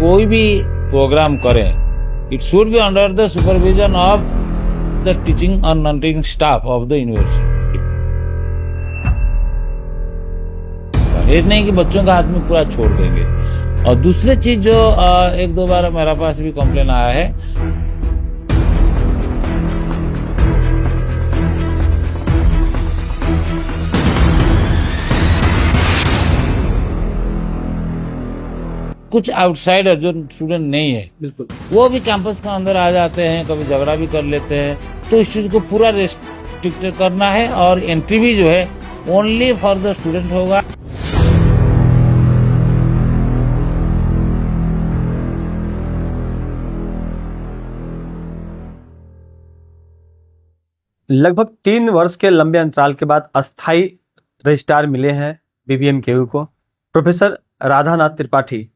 कोई भी प्रोग्राम करें, it should be under the supervision of the teaching और non teaching staff of the university. ये नहीं कि बच्चों का हाथ में पूरा छोड़ देंगे। और दूसरी चीज जो एक दो बार मेरे पास भी कंप्लेन आया है, कुछ आउटसाइडर जो स्टूडेंट नहीं है, बिल्कुल, वो भी कैंपस के अंदर आ जाते हैं, कभी झगड़ा भी कर लेते हैं। तो इस चीज को पूरा रेस्ट्रिक्ट करना है और एंट्री भी जो है ओनली फॉर द स्टूडेंट होगा। लगभग 3 वर्ष के लंबे अंतराल के बाद अस्थायी रजिस्ट्रार मिले हैं बीबीएमकेयू को। प्रोफेसर राधानाथ त्रिपाठी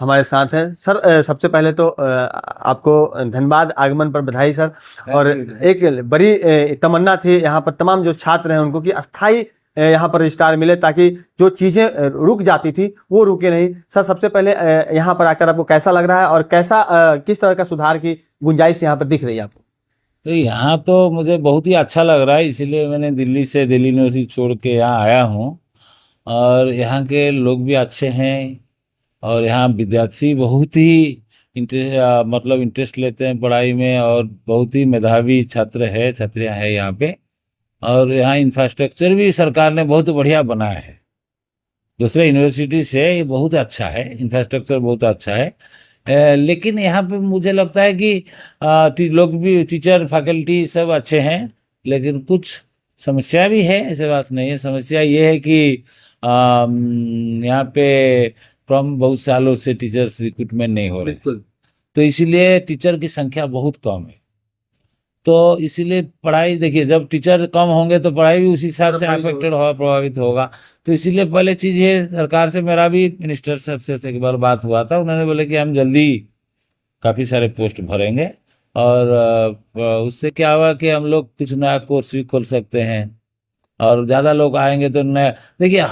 हमारे साथ हैं। सर, सबसे पहले तो आपको धन्यवाद, आगमन पर बधाई सर। और एक बड़ी तमन्ना थी यहाँ पर तमाम जो छात्र हैं उनको कि अस्थायी यहाँ पर रजिस्ट्रार मिले, ताकि जो चीज़ें रुक जाती थी वो रुके नहीं। सर, सबसे पहले यहाँ पर आकर आपको कैसा लग रहा है और कैसा किस तरह का सुधार की गुंजाइश यहाँ पर दिख रही है आपको? तो यहाँ तो मुझे बहुत ही अच्छा लग रहा है, इसीलिए मैंने दिल्ली यूनिवर्सिटी छोड़ के यहाँ आया हूँ। और यहाँ के लोग भी अच्छे हैं और यहाँ विद्यार्थी बहुत ही इंटरेस्ट लेते हैं पढ़ाई में, और बहुत ही मेधावी छात्र है, छात्रियाँ हैं यहाँ पे। और यहाँ इंफ्रास्ट्रक्चर भी सरकार ने बहुत बढ़िया बनाया है, दूसरे यूनिवर्सिटी से ये बहुत अच्छा है, इंफ्रास्ट्रक्चर बहुत अच्छा है। लेकिन यहाँ पे मुझे लगता है कि लोग भी, टीचर फैकल्टी सब अच्छे हैं, लेकिन कुछ समस्या भी है, ऐसे बात नहीं है। समस्या ये है कि यहाँ पे फ्रॉम बहुत सालों से टीचर्स रिक्रूटमेंट नहीं हो रहे, तो इसीलिए टीचर की संख्या बहुत कम है। तो इसीलिए पढ़ाई, देखिए, जब टीचर कम होंगे तो पढ़ाई भी उसी हिसाब से अफेक्टेड होगा, प्रभावित होगा। तो इसीलिए पहले चीज़ ये, सरकार से मेरा भी मिनिस्टर साहब से एक बार बात हुआ था, उन्होंने बोले कि हम जल्दी काफ़ी सारे पोस्ट भरेंगे, और उससे क्या हुआ कि हम लोग कुछ नया कोर्स भी खोल सकते हैं, और ज़्यादा लोग आएंगे तो नया, देखिए,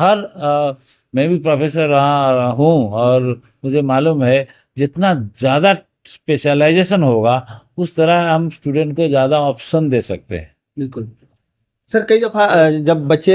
मैं भी प्रोफेसर रहा हूँ और मुझे मालूम है जितना ज़्यादा स्पेशलाइजेशन होगा उस तरह हम स्टूडेंट को ज़्यादा ऑप्शन दे सकते हैं। बिल्कुल सर, कई दफ़ा जब बच्चे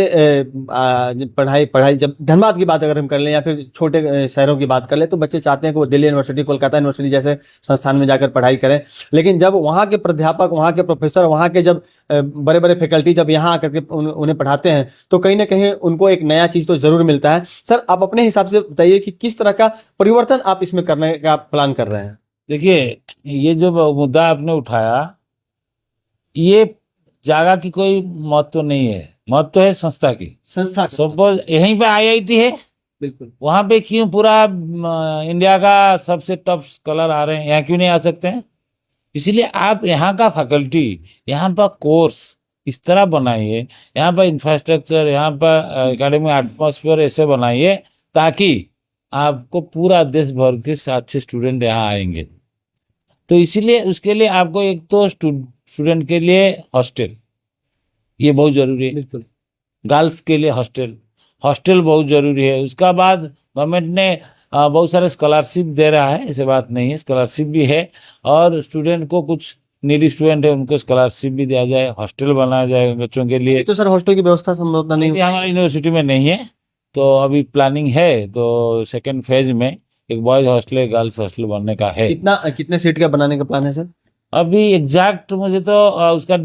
पढ़ाई जब धनबाद की बात अगर हम कर लें या फिर छोटे शहरों की बात कर लें, तो बच्चे चाहते हैं कि वो दिल्ली यूनिवर्सिटी, कोलकाता यूनिवर्सिटी जैसे संस्थान में जाकर पढ़ाई करें। लेकिन जब वहाँ के प्राध्यापक, वहाँ के प्रोफेसर, वहाँ के जब बड़े बड़े फैकल्टी जब यहाँ आकर के उन्हें पढ़ाते हैं, तो कहीं ना कहीं उनको एक नया चीज़ तो ज़रूर मिलता है। सर, आप अपने हिसाब से बताइए कि किस तरह का परिवर्तन आप इसमें करने का प्लान कर रहे हैं? देखिए, ये जो मुद्दा आपने उठाया, ये जगह की कोई मौत तो नहीं है, मौत तो है संस्था की। सपोज यहीं पे आईआईटी है, बिल्कुल, वहाँ पे क्यों पूरा इंडिया का सबसे टॉप स्कॉलर आ रहे हैं, यहाँ क्यों नहीं आ सकते हैं? इसीलिए आप यहाँ का फैकल्टी, यहाँ पर कोर्स इस तरह बनाइए, यहाँ पर इंफ्रास्ट्रक्चर, यहाँ पर एकेडमिक एटमॉस्फेयर ऐसे बनाइए ताकि आपको पूरा देश भर के अच्छे स्टूडेंट यहाँ आएंगे। तो इसीलिए उसके लिए आपको एक तो स्टूडेंट के लिए हॉस्टल, ये बहुत ज़रूरी है। बिल्कुल, गर्ल्स के लिए हॉस्टल बहुत ज़रूरी है। उसका बाद गवर्नमेंट ने बहुत सारे स्कॉलरशिप दे रहा है, ऐसे बात नहीं है, स्कॉलरशिप भी है, और स्टूडेंट को, कुछ नीडी स्टूडेंट है उनको स्कॉलरशिप भी दिया जाए, हॉस्टल बनाया जाए बच्चों के लिए। तो सर, हॉस्टल की व्यवस्था संभवतः नहीं हमारी यूनिवर्सिटी में नहीं है, तो अभी प्लानिंग है, तो सेकेंड फेज में एक बॉयज हॉस्टल, एक गर्ल्स हॉस्टल बनने का है। कितने सीट का बनाने का प्लान है सर? अभी एग्जैक्ट मुझे तो उसका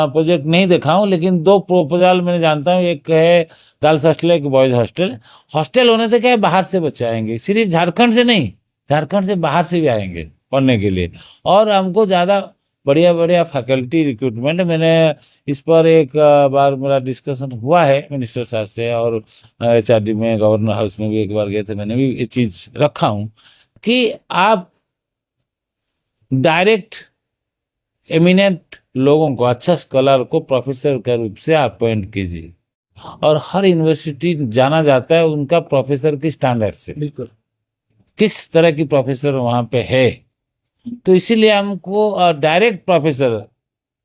प्रोजेक्ट नहीं देखा हूँ, लेकिन 2 प्रपोजल मैंने जानता हूँ, एक है गर्ल्स हॉस्टल, एक बॉयज हॉस्टल। हॉस्टल होने से क्या है, बाहर से बच्चे आएंगे, सिर्फ झारखंड से नहीं, झारखंड से बाहर से भी आएंगे पढ़ने के लिए, और हमको ज़्यादा बढ़िया बढ़िया फैकल्टी रिक्रूटमेंट। मैंने इस पर एक बार मेरा डिस्कशन हुआ है मिनिस्टर साहब से, और HRD में, गवर्नर हाउस में भी एक बार गए थे, मैंने भी ये चीज़ रखा हूँ कि आप डायरेक्ट एमिनेंट लोगों को, अच्छा स्कॉलर को प्रोफेसर के रूप से अपॉइंट कीजिए। और हर यूनिवर्सिटी जाना जाता है उनका प्रोफेसर की स्टैंडर्ड से, बिल्कुल, किस तरह की प्रोफेसर वहाँ पे है। तो इसीलिए हमको डायरेक्ट प्रोफेसर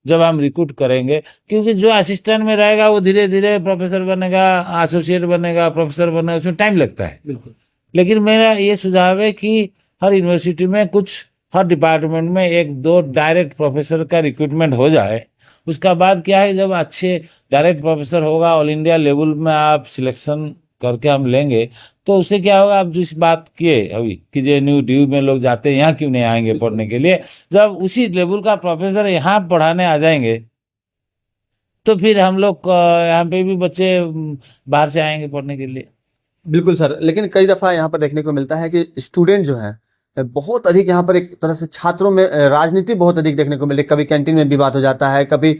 जब हम रिक्रूट करेंगे, क्योंकि जो असिस्टेंट में रहेगा वो धीरे धीरे प्रोफेसर बनेगा, एसोसिएट बनेगा, प्रोफेसर बनेगा, उसमें टाइम लगता है। बिल्कुल, लेकिन मेरा ये सुझाव है कि हर यूनिवर्सिटी में कुछ, हर डिपार्टमेंट में एक दो डायरेक्ट प्रोफेसर का रिक्रूटमेंट हो जाए। उसका बाद क्या है, जब अच्छे डायरेक्ट प्रोफेसर होगा, ऑल इंडिया लेवल में आप सिलेक्शन करके हम लेंगे, तो उससे क्या होगा, आप जिस बात किए अभी कि JNU DU में लोग जाते हैं, यहाँ क्यों नहीं आएंगे पढ़ने के लिए, जब उसी लेवल का प्रोफेसर यहाँ पढ़ाने आ जाएंगे तो फिर हम लोग यहाँ पे भी बच्चे बाहर से आएंगे पढ़ने के लिए। बिल्कुल सर, लेकिन कई दफा यहाँ पर देखने को मिलता है कि स्टूडेंट जो है बहुत अधिक यहाँ पर एक तरह से छात्रों में राजनीति बहुत अधिक देखने को मिलती है। कभी कैंटीन में विवाद हो जाता है, कभी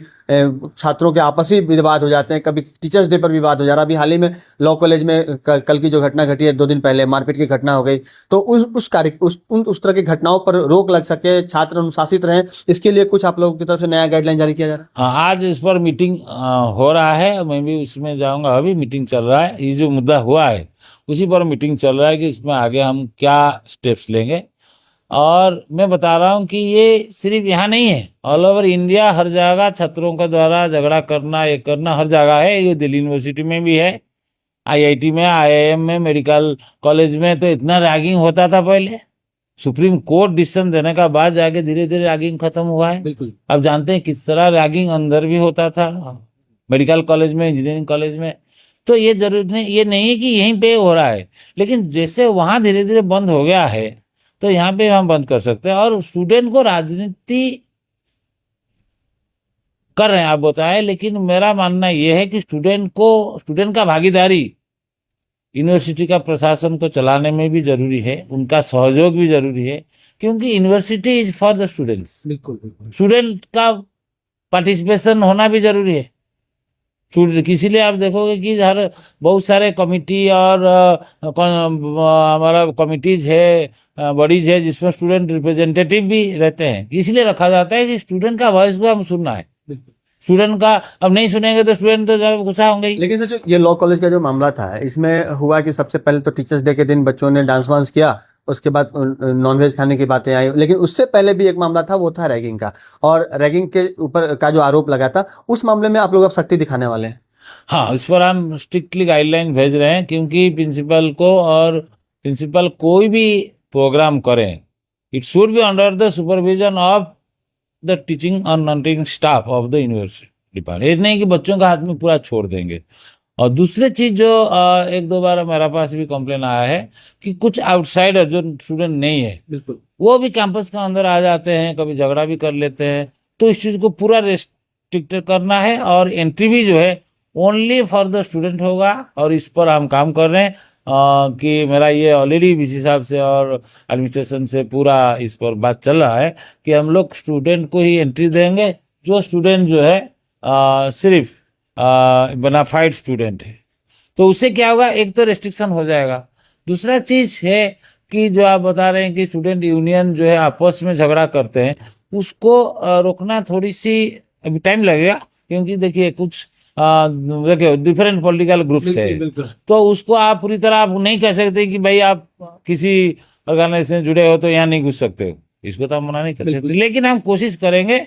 छात्रों के आपसी विवाद हो जाते हैं, कभी टीचर्स डे पर विवाद हो जा रहा है। अभी हाल ही में लॉ कॉलेज में कल की जो घटना घटी है, 2 दिन पहले मारपीट की घटना हो गई, तो उस तरह की घटनाओं पर रोक लग सके, छात्र अनुशासित रहें, इसके लिए कुछ आप लोगों की तरफ से नया गाइडलाइन जारी किया जा रहा है? हाँ, आज इस पर मीटिंग हो रहा है, मैं भी उसमें जाऊंगा। अभी मीटिंग चल रहा है, ये जो मुद्दा हुआ है उसी पर मीटिंग चल रहा है कि इसमें आगे हम क्या स्टेप्स लेंगे। और मैं बता रहा हूँ कि ये सिर्फ यहाँ नहीं है, ऑल ओवर इंडिया हर जगह छात्रों के द्वारा झगड़ा करना, ये करना हर जगह है। ये दिल्ली यूनिवर्सिटी में भी है, IIT में, IIM में, मेडिकल कॉलेज में तो इतना रैगिंग होता था पहले। सुप्रीम कोर्ट डिसीजन देने का बाद जाके धीरे धीरे रैगिंग खत्म हुआ है। बिल्कुल। अब जानते हैं किस तरह रैगिंग अंदर भी होता था, मेडिकल कॉलेज में, इंजीनियरिंग कॉलेज में। तो ये जरूरी नहीं, ये नहीं है कि यहीं पे हो रहा है, लेकिन जैसे वहाँ धीरे धीरे बंद हो गया है तो यहाँ पे हम बंद कर सकते हैं। और स्टूडेंट को राजनीति कर रहे हैं आप बताएं, लेकिन मेरा मानना यह है कि स्टूडेंट का भागीदारी यूनिवर्सिटी का प्रशासन को चलाने में भी जरूरी है, उनका सहयोग भी जरूरी है, क्योंकि university is for the students. बिल्कुल बिल्कुल। स्टूडेंट का पार्टिसिपेशन होना भी जरूरी है। इसीलिए आप देखोगे कि हर बहुत सारे कमिटी और हमारा कमिटीज है, बॉडीज है, जिसमें स्टूडेंट रिप्रेजेंटेटिव भी रहते हैं। इसलिए रखा जाता है कि स्टूडेंट का वॉइस को हम सुनना है। स्टूडेंट का अब नहीं सुनेंगे तो स्टूडेंट तो जरा गुस्सा होंगे ही। लेकिन सर, ये लॉ कॉलेज का जो मामला था, इसमें हुआ कि सबसे पहले तो टीचर्स डे के दिन बच्चों ने डांस वांस किया, उसके बाद नॉनवेज खाने की बातें आई, लेकिन उससे पहले भी एक मामला था, वो था रैगिंग का। और रैगिंग के ऊपर का जो आरोप लगा था, उस मामले में आप लोग अब सख्ती दिखाने वाले हैं? हाँ, इस पर हम स्ट्रिक्टली गाइडलाइन भेज रहे हैं, क्योंकि प्रिंसिपल को, और प्रिंसिपल कोई भी प्रोग्राम करें, it should be under the supervision of the teaching और non teaching staff of the university department. ये नहीं कि बच्चों का हाथ में पूरा छोड़ देंगे। और दूसरी चीज जो एक दो बार मेरे पास भी कंप्लेन आया है कि कुछ आउटसाइडर जो स्टूडेंट नहीं है, बिल्कुल, वो भी कैंपस के अंदर आ जाते हैं, कभी झगड़ा भी कर लेते हैं। तो इस चीज को पूरा रेस्ट्रिक्ट करना है, और एंट्री भी जो है ओनली फॉर द स्टूडेंट होगा। और इस पर हम काम कर रहे हैं कि मेरा ये ऑलरेडी VC साहब से और एडमिनिस्ट्रेशन से पूरा इस पर बात चल रहा है कि हम लोग स्टूडेंट को ही एंट्री देंगे, जो स्टूडेंट जो है सिर्फ बोनाफाइड स्टूडेंट है। तो उससे क्या होगा, एक तो रेस्ट्रिक्शन हो जाएगा। दूसरा चीज है कि जो आप बता रहे हैं कि स्टूडेंट यूनियन जो है आपस में झगड़ा करते हैं, उसको रोकना थोड़ी सी अभी टाइम लगेगा, क्योंकि देखिए कुछ देखिए डिफरेंट पॉलिटिकल ग्रुप्स है, तो उसको आप पूरी तरह आप नहीं कह सकते कि भाई आप किसी ऑर्गेनाइजेशन से जुड़े हो तो यहाँ नहीं घुस सकते हो, इसको तो हम मना नहीं कर सकते। लेकिन हम कोशिश करेंगे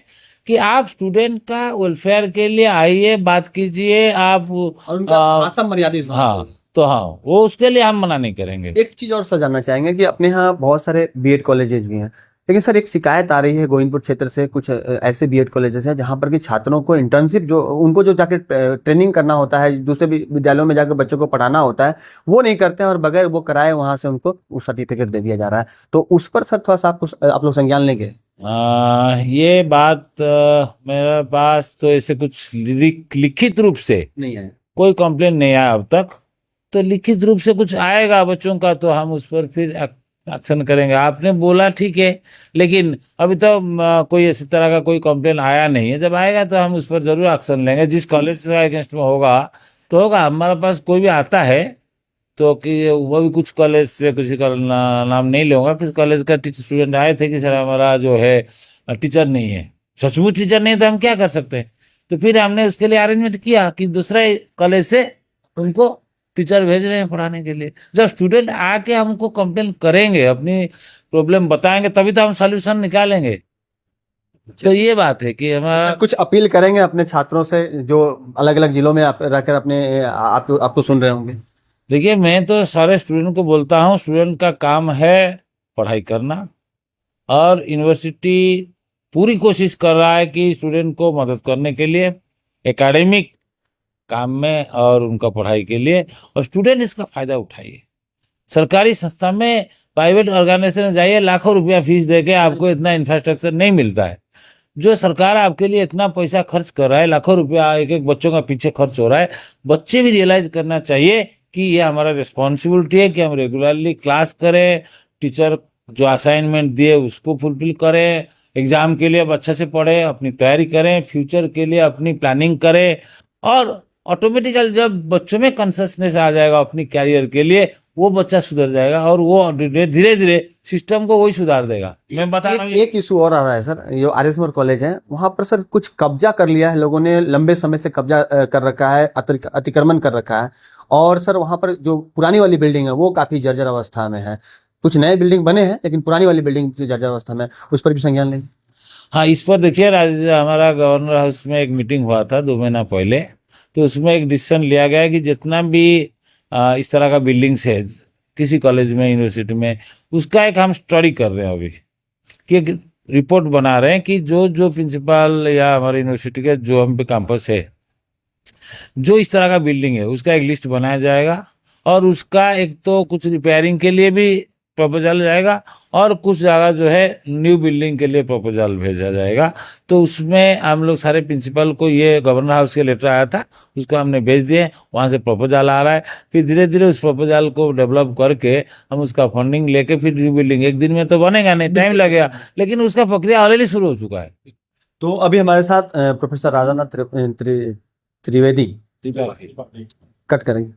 कि आप स्टूडेंट का वेलफेयर के लिए आइए, बात कीजिए आप, और उनका भाषा मर्यादित होना हाँ, चाहिए। तो हाँ, वो उसके लिए हम मना नहीं करेंगे। एक चीज और सर जानना चाहेंगे कि अपने यहाँ बहुत सारे B.Ed कॉलेजेस भी हैं, लेकिन सर एक शिकायत आ रही है गोविंदपुर क्षेत्र से, कुछ ऐसे B.Ed कॉलेजेस हैं जहां पर कि छात्रों को इंटर्नशिप, जो उनको जो जाके ट्रेनिंग करना होता है, दूसरे विद्यालयों में जाकर बच्चों को पढ़ाना होता है, वो नहीं करते हैं, और बगैर वो कराए वहां से उनको सर्टिफिकेट दे दिया जा रहा है। तो उस पर सर थोड़ा सा आप लोग संज्ञान लेंगे? ये बात मेरे पास तो ऐसे कुछ लिखित रूप से नहीं है, कोई कंप्लेन नहीं आया अब तक। तो लिखित रूप से कुछ आएगा बच्चों का तो हम उस पर फिर एक्शन करेंगे। आपने बोला ठीक है, लेकिन अभी तो कोई इसी तरह का कोई कंप्लेन आया नहीं है। जब आएगा तो हम उस पर जरूर एक्शन लेंगे। जिस कॉलेज के अगेंस्ट में होगा तो होगा। हमारे पास कोई भी आता है तो कि वो भी कुछ कॉलेज से, किसी का नाम नहीं लूँगा, किस कॉलेज का टीचर स्टूडेंट आए थे कि सर हमारा जो है टीचर नहीं है, सचमुच टीचर नहीं, तो हम क्या कर सकते हैं। तो फिर हमने उसके लिए अरेंजमेंट किया कि दूसरे कॉलेज से उनको टीचर भेज रहे हैं पढ़ाने के लिए। जब स्टूडेंट आके हमको कंप्लेन करेंगे, अपनी प्रॉब्लम बताएंगे, तभी तो हम सॉल्यूशन निकालेंगे। तो ये बात है कि हमारा कुछ अपील करेंगे अपने छात्रों से जो अलग अलग जिलों में रहकर अपने आपको सुन रहे होंगे? देखिए, मैं तो सारे स्टूडेंट को बोलता हूँ, स्टूडेंट का काम है पढ़ाई करना। और यूनिवर्सिटी पूरी कोशिश कर रहा है कि स्टूडेंट को मदद करने के लिए एकेडमिक काम में और उनका पढ़ाई के लिए, और स्टूडेंट इसका फ़ायदा उठाइए। सरकारी संस्था में, प्राइवेट ऑर्गेनाइजेशन में जाइए, लाखों रुपया फीस दे के आपको इतना इंफ्रास्ट्रक्चर नहीं मिलता है। जो सरकार आपके लिए इतना पैसा खर्च कर रहा है, लाखों रुपया एक एक बच्चों का पीछे खर्च हो रहा है, बच्चे भी रियलाइज करना चाहिए कि ये हमारा रिस्पॉन्सिबिलिटी है कि हम रेगुलरली क्लास करें, टीचर जो असाइनमेंट दिए उसको फुलफिल करें, एग्ज़ाम के लिए अब अच्छे से पढ़ें, अपनी तैयारी करें, फ्यूचर के लिए अपनी प्लानिंग करें। और ऑटोमेटिकली जब बच्चों में कॉन्शसनेस आ जाएगा अपनी कैरियर के लिए, वो बच्चा सुधर जाएगा और वो धीरे धीरे सिस्टम को वही सुधार देगा। मैं बता रहा हूँ एक इशू और आ रहा है सर, जो आरएसमर कॉलेज है वहां पर सर कुछ कब्जा कर लिया है लोगों ने, लंबे समय से कब्जा कर रखा है, अतिक्रमण कर रखा है। और सर वहां पर जो पुरानी वाली बिल्डिंग है वो काफी जर्जर अवस्था में है। कुछ नए बिल्डिंग बने हैं लेकिन पुरानी वाली बिल्डिंग जर्जर अवस्था में, उस पर भी संज्ञान लें। हाँ, इस पर देखिए, हमारा गवर्नर हाउस में एक मीटिंग हुआ था 2 महीना पहले, तो उसमें एक डिसीजन लिया गया कि जितना भी इस तरह का बिल्डिंग्स है किसी कॉलेज में, यूनिवर्सिटी में, उसका एक हम स्टडी कर रहे हैं अभी, कि एक रिपोर्ट बना रहे हैं कि जो जो प्रिंसिपल या हमारे यूनिवर्सिटी के जो हम पे कैंपस है जो इस तरह का बिल्डिंग है उसका एक लिस्ट बनाया जाएगा, और उसका एक तो कुछ रिपेयरिंग के लिए भी प्रपोजल जाएगा, और कुछ जगह जो है न्यू बिल्डिंग के लिए प्रपोजल भेजा जाएगा। तो उसमें हम लोग सारे प्रिंसिपल को, ये गवर्नर हाउस के लेटर आया था, उसको हमने भेज दिए, वहाँ से प्रपोजल आ रहा है। फिर धीरे धीरे उस प्रपोजल को डेवलप करके हम उसका फंडिंग लेके फिर न्यू बिल्डिंग, एक दिन में तो बनेगा नहीं, टाइम लगेगा, लेकिन उसका प्रक्रिया ऑलरेडी शुरू हो चुका है। तो अभी हमारे साथ प्रोफेसर राधानाथ त्रिवेदी कट करेंगे।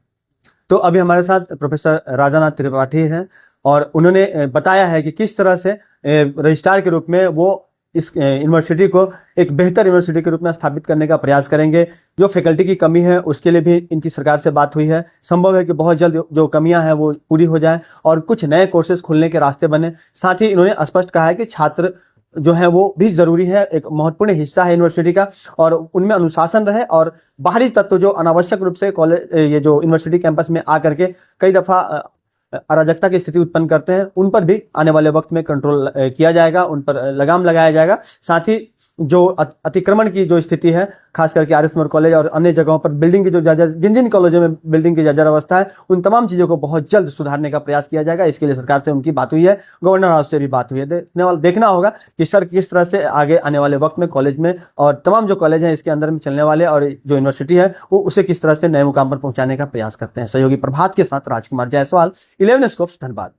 तो अभी हमारे साथ प्रोफेसर राधानाथ त्रिपाठी हैं और उन्होंने बताया है कि किस तरह से रजिस्ट्रार के रूप में वो इस यूनिवर्सिटी को एक बेहतर यूनिवर्सिटी के रूप में स्थापित करने का प्रयास करेंगे। जो फैकल्टी की कमी है उसके लिए भी इनकी सरकार से बात हुई है। संभव है कि बहुत जल्द जो कमियां हैं वो पूरी हो जाए और कुछ नए कोर्सेज खुलने के रास्ते बने। साथ ही इन्होंने स्पष्ट कहा है कि छात्र जो है वो भी जरूरी है, एक महत्वपूर्ण हिस्सा है यूनिवर्सिटी का, और उनमें अनुशासन रहे और बाहरी तत्व जो अनावश्यक रूप से कॉलेज, ये जो यूनिवर्सिटी कैंपस में आकर के कई दफा अराजकता की स्थिति उत्पन्न करते हैं, उन पर भी आने वाले वक्त में कंट्रोल किया जाएगा, उन पर लगाम लगाया जाएगा। साथ ही जो अतिक्रमण की जो स्थिति है, खास करके आरएसमर कॉलेज और अन्य जगहों पर बिल्डिंग की जो जिन जिन कॉलेजों में बिल्डिंग की जर्जर अवस्था है, उन तमाम चीज़ों को बहुत जल्द सुधारने का प्रयास किया जाएगा। इसके लिए सरकार से उनकी बात हुई है, गवर्नर हाउस से भी बात हुई है। देखना होगा कि सर किस तरह से आगे आने वाले वक्त में कॉलेज में और तमाम जो कॉलेज हैं इसके अंदर में चलने वाले और जो यूनिवर्सिटी है वो उसे किस तरह से नए मुकाम पर पहुंचाने का प्रयास करते हैं। सहयोगी प्रभात के साथ राजकुमार जायसवाल, 11 स्कोप्स, धनबाद।